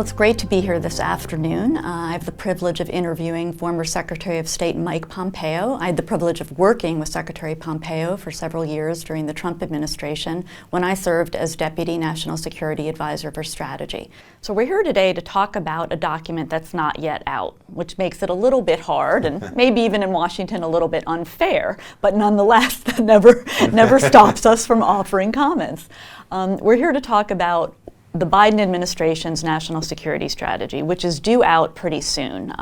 it's great to be here this afternoon. I have the privilege of interviewing former Secretary of State Mike Pompeo. I had the privilege of working with Secretary Pompeo for several years during the Trump administration when I served as Deputy National Security Advisor for Strategy. So we're here today to talk about a document that's not yet out, which makes it a little bit hard and maybe even in Washington a little bit unfair, but nonetheless that never stops us from offering comments. We're here to talk about the Biden administration's national security strategy, which is due out pretty soon.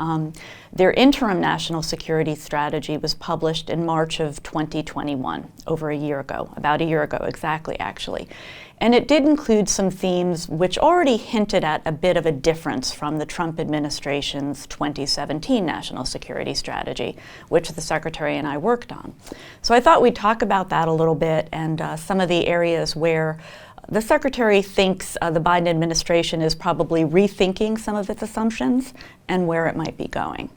Their interim national security strategy was published in March of 2021, over a year ago, about a year ago exactly, actually. And it did include some themes which already hinted at a bit of a difference from the Trump administration's 2017 national security strategy, which the Secretary and I worked on. So I thought we'd talk about that a little bit and some of the areas where the Secretary thinks the Biden administration is probably rethinking some of its assumptions and where it might be going.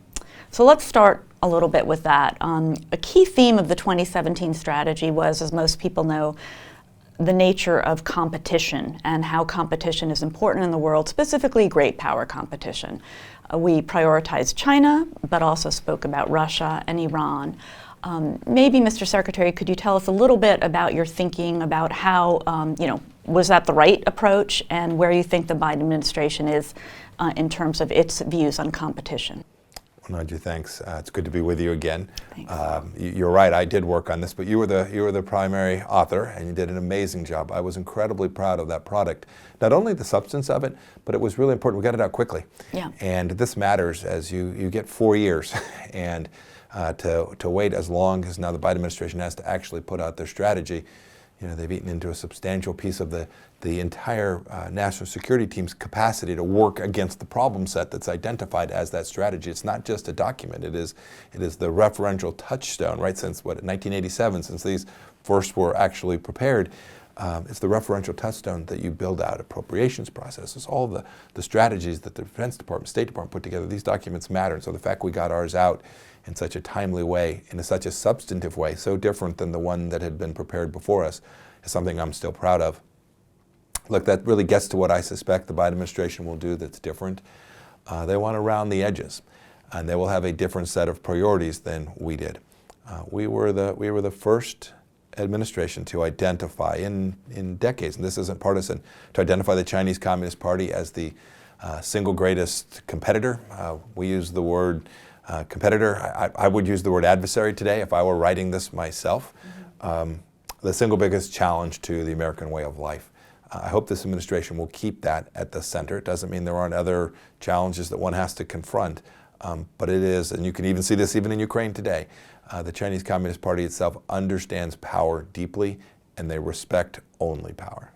So let's start a little bit with that. A key theme of the 2017 strategy was, as most people know, the nature of competition and how competition is important in the world, specifically great power competition. We prioritized China, but also spoke about Russia and Iran. Maybe, Mr. Secretary, could you tell us a little bit about your thinking about how, was that the right approach and where you think the Biden administration is in terms of its views on competition? Well, Nadia, thanks. It's good to be with you again. Thanks. You're right, I did work on this, but you were the primary author and you did an amazing job. I was incredibly proud of that product. Not only the substance of it, but it was really important. We got it out quickly. Yeah. And this matters as you get 4 years and to wait as long as now the Biden administration has to actually put out their strategy. You know, they've eaten into a substantial piece of the entire national security team's capacity to work against the problem set that's identified as that strategy. It's not just a document. It is the referential touchstone, right, since 1987, since these first were actually prepared. It's the referential touchstone that you build out appropriations processes, all the strategies that the Defense Department, State Department put together. These documents matter, and so the fact we got ours out in such a timely way, in such a substantive way, so different than the one that had been prepared before us, is something I'm still proud of. Look, that really gets to what I suspect the Biden administration will do that's different. They want to round the edges, and they will have a different set of priorities than we did. We were the first administration to identify in decades, and this isn't partisan, to identify the Chinese Communist Party as the single greatest competitor. We use the word competitor. I would use the word adversary today if I were writing this myself. Mm-hmm. The single biggest challenge to the American way of life. I hope this administration will keep that at the center. It doesn't mean there aren't other challenges that one has to confront, but it is, and you can even see this even in Ukraine today, the Chinese Communist Party itself understands power deeply, and they respect only power.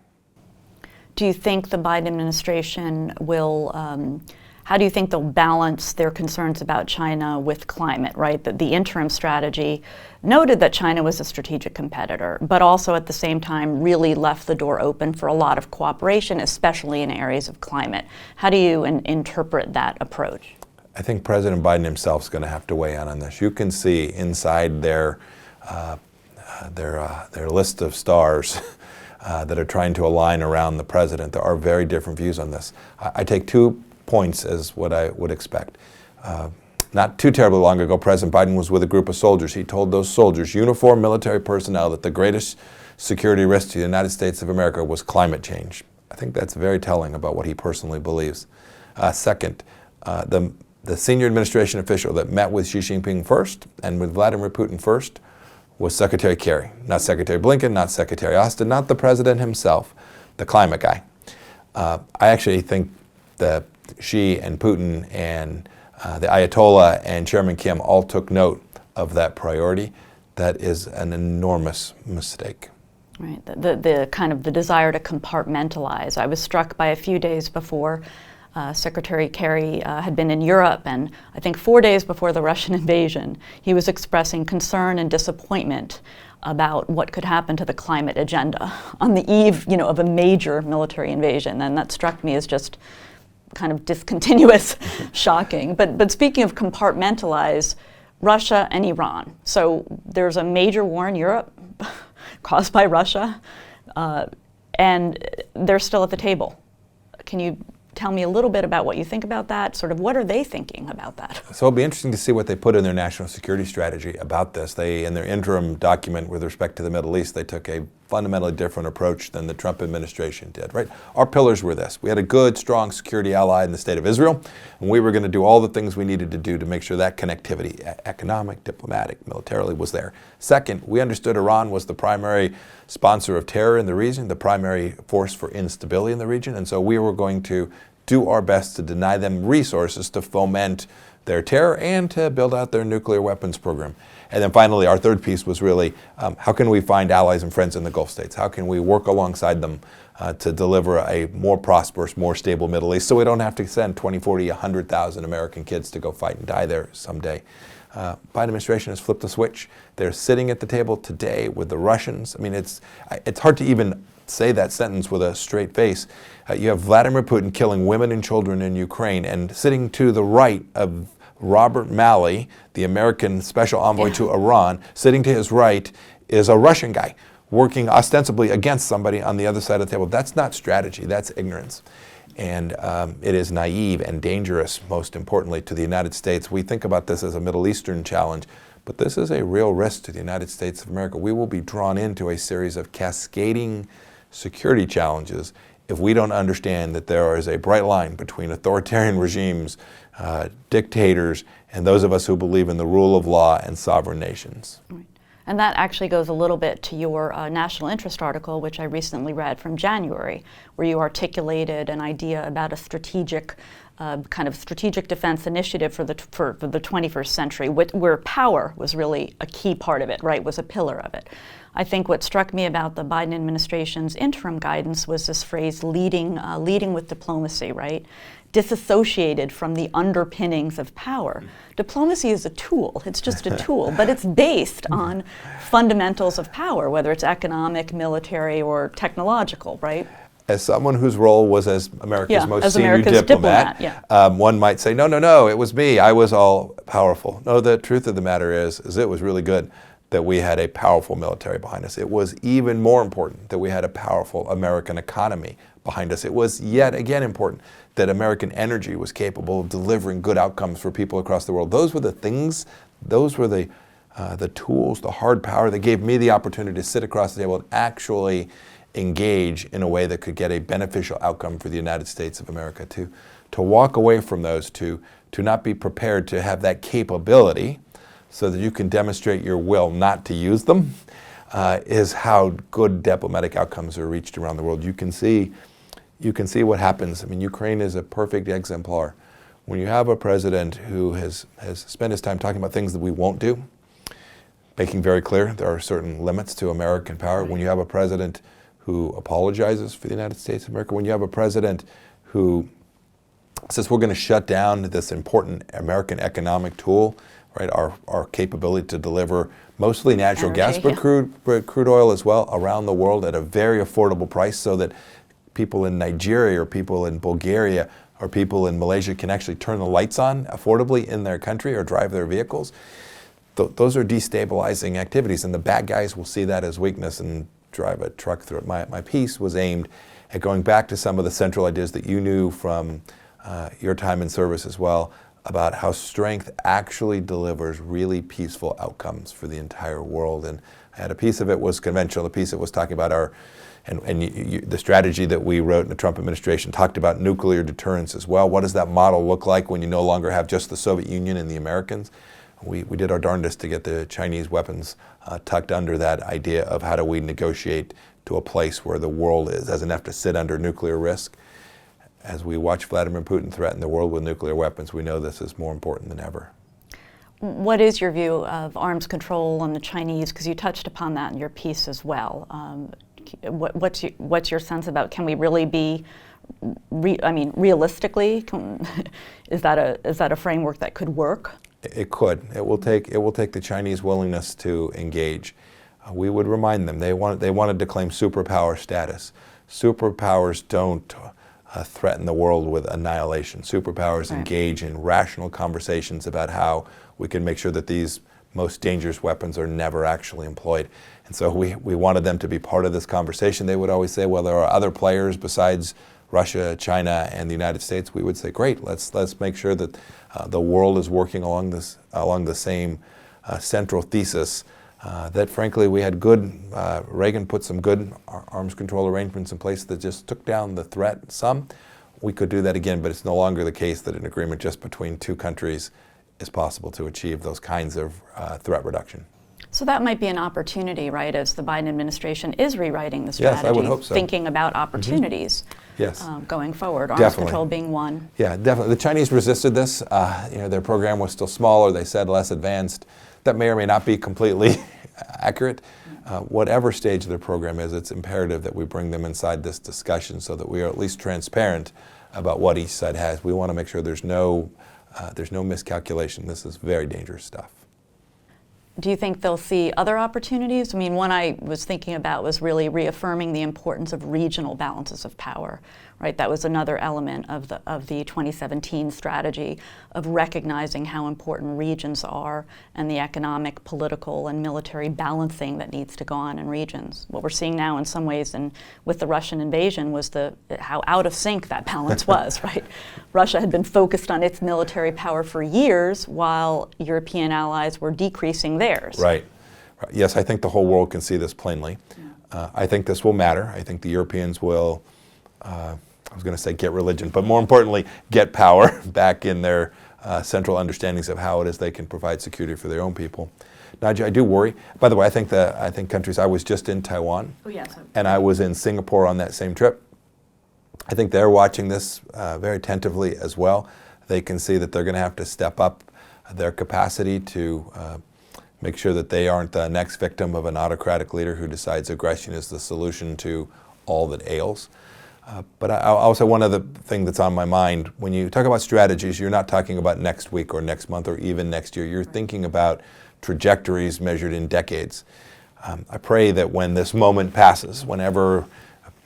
Do you think the Biden administration will, how do you think they'll balance their concerns about China with climate, right? The interim strategy noted that China was a strategic competitor, but also at the same time really left the door open for a lot of cooperation, especially in areas of climate. How do you interpret that approach? I think President Biden himself is going to have to weigh in on this. You can see inside their list of stars that are trying to align around the president, there are very different views on this. I take 2 points as what I would expect. Not too terribly long ago, President Biden was with a group of soldiers. He told those soldiers, uniformed military personnel, that the greatest security risk to the United States of America was climate change. I think that's very telling about what he personally believes. Second, the senior administration official that met with Xi Jinping first and with Vladimir Putin first was Secretary Kerry, not Secretary Blinken, not Secretary Austin, not the president himself, the climate guy. I actually think that Xi and Putin and the Ayatollah and Chairman Kim all took note of that priority. That is an enormous mistake. Right, the kind of the desire to compartmentalize. I was struck by a few days before Secretary Kerry had been in Europe, and I think 4 days before the Russian invasion, he was expressing concern and disappointment about what could happen to the climate agenda on the eve, of a major military invasion, and that struck me as just kind of discontinuous, shocking. But speaking of compartmentalize, Russia and Iran. So there's a major war in Europe caused by Russia, and they're still at the table. Can you tell me a little bit about what you think about that. Sort of what are they thinking about that? So it'll be interesting to see what they put in their national security strategy about this. They, in their interim document with respect to the Middle East, they took a fundamentally different approach than the Trump administration did, right? Our pillars were this. We had a good, strong security ally in the state of Israel, and we were going to do all the things we needed to do to make sure that connectivity, economic, diplomatic, militarily, was there. Second, we understood Iran was the primary sponsor of terror in the region, the primary force for instability in the region, and so we were going to do our best to deny them resources to foment their terror and to build out their nuclear weapons program. And then finally, our third piece was really, how can we find allies and friends in the Gulf states? How can we work alongside them to deliver a more prosperous, more stable Middle East so we don't have to send 20, 40, 100,000 American kids to go fight and die there someday? Biden administration has flipped the switch. They're sitting at the table today with the Russians. I mean, it's hard to even say that sentence with a straight face. You have Vladimir Putin killing women and children in Ukraine, and sitting to the right of Robert Malley, the American special envoy to Iran, sitting to his right is a Russian guy working ostensibly against somebody on the other side of the table. That's not strategy, that's ignorance. And it is naive and dangerous, most importantly, to the United States. We think about this as a Middle Eastern challenge, but this is a real risk to the United States of America. We will be drawn into a series of cascading security challenges if we don't understand that there is a bright line between authoritarian regimes, dictators, and those of us who believe in the rule of law and sovereign nations. Right. And that actually goes a little bit to your national interest article, which I recently read from January, where you articulated an idea about a strategic kind of strategic defense initiative for the 21st century, where power was really a key part of it, right, was a pillar of it. I think what struck me about the Biden administration's interim guidance was this phrase, leading with diplomacy, right? Disassociated from the underpinnings of power. Diplomacy is a tool, it's just a tool, but it's based on fundamentals of power, whether it's economic, military, or technological, right? As someone whose role was as America's most senior diplomat, one might say, no, it was me, I was all powerful. No, the truth of the matter is it was really good that we had a powerful military behind us. It was even more important that we had a powerful American economy behind us. It was yet again important that American energy was capable of delivering good outcomes for people across the world. Those were the things, those were the tools, the hard power that gave me the opportunity to sit across the table and actually engage in a way that could get a beneficial outcome for the United States of America. To walk away from those, to not be prepared to have that capability so that you can demonstrate your will not to use them, is how good diplomatic outcomes are reached around the world. You can see what happens. I mean, Ukraine is a perfect exemplar. When you have a president who has spent his time talking about things that we won't do, making very clear there are certain limits to American power, when you have a president who apologizes for the United States of America, when you have a president who says we're going to shut down this important American economic tool, right, our capability to deliver mostly natural gas, but crude oil as well around the world at a very affordable price so that people in Nigeria or people in Bulgaria or people in Malaysia can actually turn the lights on affordably in their country or drive their vehicles. Those are destabilizing activities, and the bad guys will see that as weakness and drive a truck through it. My piece was aimed at going back to some of the central ideas that you knew from your time in service as well, about how strength actually delivers really peaceful outcomes for the entire world. And I had a piece of it was conventional, a piece that was talking about the strategy that we wrote in the Trump administration talked about nuclear deterrence as well. What does that model look like when you no longer have just the Soviet Union and the Americans? We did our darndest to get the Chinese weapons tucked under that idea of how do we negotiate to a place where the world doesn't have to sit under nuclear risk. As we watch Vladimir Putin threaten the world with nuclear weapons, we know this is more important than ever. What is your view of arms control on the Chinese? Because you touched upon that in your piece as well. What's your sense about, can we really be, realistically, is that a framework that could work? It could. It will take the Chinese willingness to engage. We would remind them they wanted to claim superpower status. Superpowers don't threaten the world with annihilation. Superpowers engage in rational conversations about how we can make sure that these most dangerous weapons are never actually employed. And so we wanted them to be part of this conversation. They would always say, well, there are other players besides Russia, China, and the United States, we would say, great, let's make sure that the world is working along the same central thesis. That frankly we had good, Reagan put some good arms control arrangements in place that just took down the threat some. We could do that again, but it's no longer the case that an agreement just between two countries is possible to achieve those kinds of threat reduction. So that might be an opportunity, right, as the Biden administration is rewriting the strategy, yes, I would hope so. Thinking about opportunities yes. Going forward, arms Definitely. control being one. Yeah, definitely. The Chinese resisted this. Their program was still smaller, they said less advanced. That may or may not be completely accurate. Whatever stage their program is, it's imperative that we bring them inside this discussion so that we are at least transparent about what each side has. We want to make sure there's no miscalculation. This is very dangerous stuff. Do you think they'll see other opportunities? I mean, one I was thinking about was really reaffirming the importance of regional balances of power, right? That was another element of the 2017 strategy, of recognizing how important regions are and the economic, political, and military balancing that needs to go on in regions. What we're seeing now in some ways with the Russian invasion was how out of sync that balance was, right? Russia had been focused on its military power for years while European allies were decreasing theirs. Right. Yes, I think the whole world can see this plainly. I think this will matter. I think the Europeans will, I was going to say get religion, but more importantly, get power back in their central understandings of how it is they can provide security for their own people. Nadia, I do worry. By the way, I think countries, I was just in Taiwan, and I was in Singapore on that same trip. I think they're watching this very attentively as well. They can see that they're going to have to step up their capacity to make sure that they aren't the next victim of an autocratic leader who decides aggression is the solution to all that ails. But also one other thing that's on my mind, when you talk about strategies, you're not talking about next week or next month or even next year. You're thinking about trajectories measured in decades. I pray that when this moment passes, whenever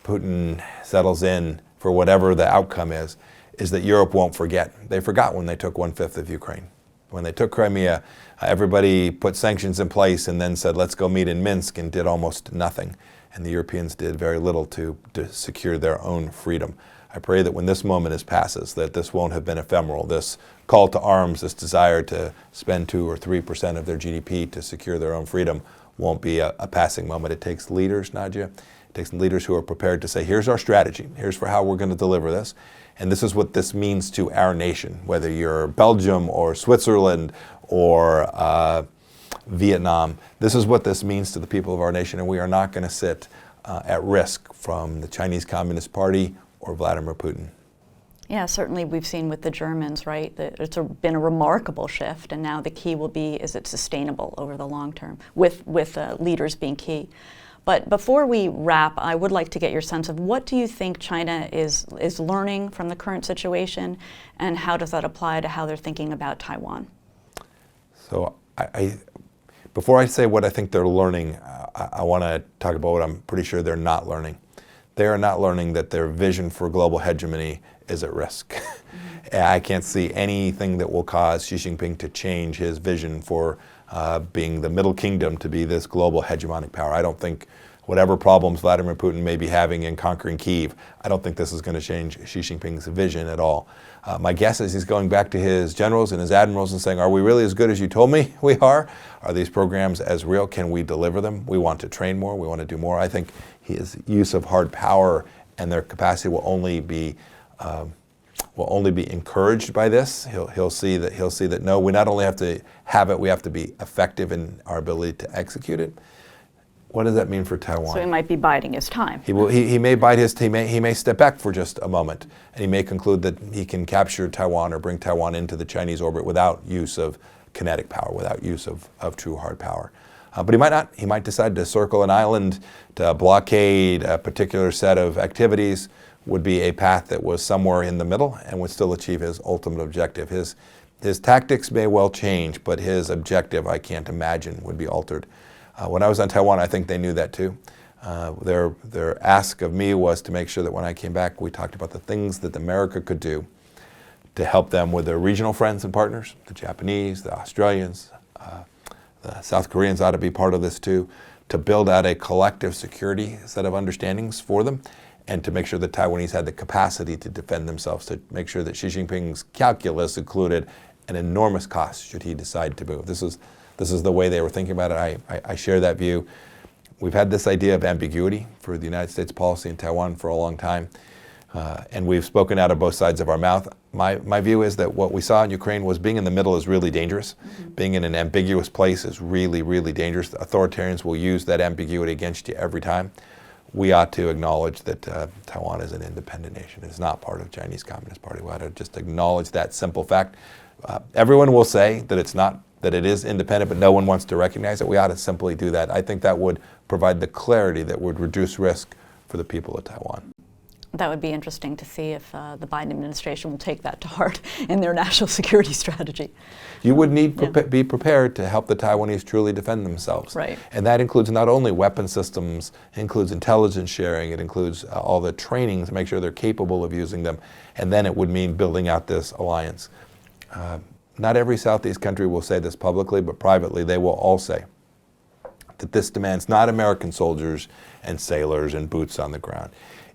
Putin settles in for whatever the outcome is that Europe won't forget. They forgot when they took 1/5 of Ukraine. When they took Crimea, everybody put sanctions in place and then said, let's go meet in Minsk, and did almost nothing. And the Europeans did very little to secure their own freedom. I pray that when this moment passes, that this won't have been ephemeral. This call to arms, this desire to spend 2 or 3% of their GDP to secure their own freedom won't be a passing moment. It takes leaders, Nadia. It takes leaders who are prepared to say, here's our strategy. Here's for how we're going to deliver this. And this is what this means to our nation, whether you're Belgium or Switzerland or Vietnam. This is what this means to the people of our nation, and we are not going to sit at risk from the Chinese Communist Party or Vladimir Putin. Yeah, certainly we've seen with the Germans, right, that it's been a remarkable shift, and now the key will be, is it sustainable over the long term, with leaders being key. But before we wrap, I would like to get your sense of what do you think China is learning from the current situation, and how does that apply to how they're thinking about Taiwan? So before I say what I think they're learning, I want to talk about what I'm pretty sure they're not learning. They are not learning that their vision for global hegemony is at risk. I can't see anything that will cause Xi Jinping to change his vision for being the Middle Kingdom to be this global hegemonic power. I don't think whatever problems Vladimir Putin may be having in conquering Kyiv, I don't think this is going to change Xi Jinping's vision at all. My guess is he's going back to his generals and his admirals and saying, are we really as good as you told me we are? Are these programs as real? Can we deliver them? We want to train more. We want to do more. I think his use of hard power and their capacity will only be encouraged by this. He'll see that no, we not only have to have it, we have to be effective in our ability to execute it. What does that mean for Taiwan? So he might be biding his time. He may bide his time. He may step back for just a moment, and he may conclude that he can capture Taiwan or bring Taiwan into the Chinese orbit without use of kinetic power, without use of true hard power. But he might not. He might decide to circle an island, to blockade a particular set of activities. Would be a path that was somewhere in the middle and would still achieve his ultimate objective. His tactics may well change, but his objective, I can't imagine, would be altered. When I was on Taiwan, I think they knew that too. Their ask of me was to make sure that when I came back, we talked about the things that America could do to help them with their regional friends and partners, the Japanese, the Australians, the South Koreans ought to be part of this too, to build out a collective security set of understandings for them, and to make sure the Taiwanese had the capacity to defend themselves, to make sure that Xi Jinping's calculus included an enormous cost should he decide to move. This is the way they were thinking about it. I share that view. We've had this idea of ambiguity for the United States policy in Taiwan for a long time, and we've spoken out of both sides of our mouth. My view is that what we saw in Ukraine was being in the middle is really dangerous. Mm-hmm. Being in an ambiguous place is really, really dangerous. The authoritarians will use that ambiguity against you every time. We ought to acknowledge that Taiwan is an independent nation. It's not part of the Chinese Communist Party. We ought to just acknowledge that simple fact. Everyone will say that it's not, that it is independent, but no one wants to recognize it. We ought to simply do that. I think that would provide the clarity that would reduce risk for the people of Taiwan. That would be interesting to see if the Biden administration will take that to heart in their national security strategy. You would need to be prepared to help the Taiwanese truly defend themselves. Right. And that includes not only weapon systems, it includes intelligence sharing, it includes all the training to make sure they're capable of using them, and then it would mean building out this alliance. Not every Southeast country will say this publicly, but privately they will all say that this demands not American soldiers and sailors and boots on the ground.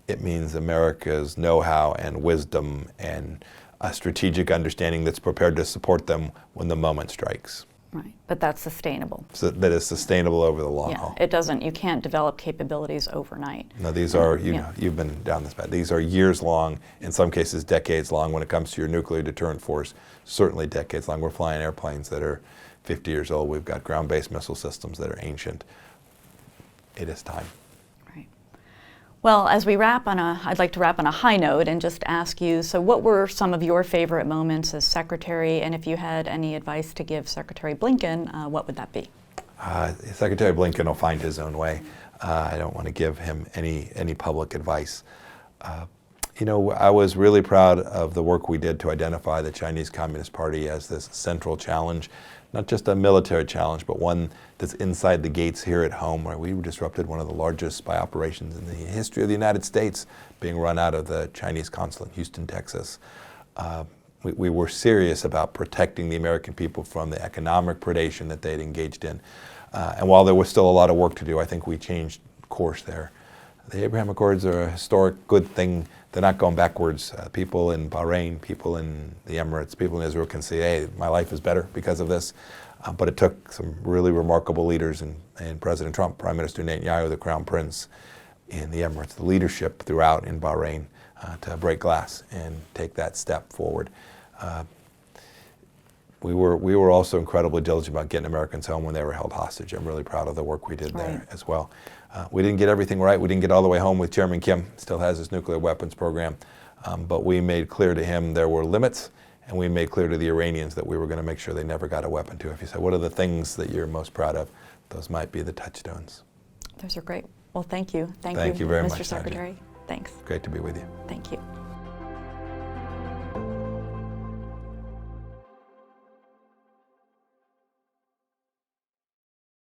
It means America's know-how and wisdom and a strategic understanding that's prepared to support them when the moment strikes. Right, but that's sustainable. So that is sustainable over the long haul. It doesn't, you can't develop capabilities overnight. No, these are, you've been down this path. These are years long, in some cases decades long when it comes to your nuclear deterrent force, certainly decades long. We're flying airplanes that are 50 years old. We've got ground-based missile systems that are ancient. It is time. Well, as we wrap I'd like to wrap on a high note and just ask you, so what were some of your favorite moments as Secretary, and if you had any advice to give Secretary Blinken, what would that be? Secretary Blinken will find his own way. I don't want to give him any public advice. I was really proud of the work we did to identify the Chinese Communist Party as this central challenge, not just a military challenge, but one that's inside the gates here at home, where we disrupted one of the largest spy operations in the history of the United States being run out of the Chinese consulate in Houston, Texas. We were serious about protecting the American people from the economic predation that they'd engaged in. And while there was still a lot of work to do, I think we changed course there. The Abraham Accords are a historic good thing. They're not going backwards. People in Bahrain, people in the Emirates, people in Israel can say, hey, my life is better because of this. But it took some really remarkable leaders in President Trump, Prime Minister Netanyahu, the Crown Prince in the Emirates, the leadership throughout in Bahrain to break glass and take that step forward. We were also incredibly diligent about getting Americans home when they were held hostage. I'm really proud of the work we did there as well. We didn't get everything right. We didn't get all the way home with Chairman Kim. Still has his nuclear weapons program. But we made clear to him there were limits, and we made clear to the Iranians that we were going to make sure they never got a weapon to. If you say, what are the things that you're most proud of? Those might be the touchstones. Those are great. Well, thank you. Thank you very much, Mr. Secretary. Thanks. Great to be with you. Thank you.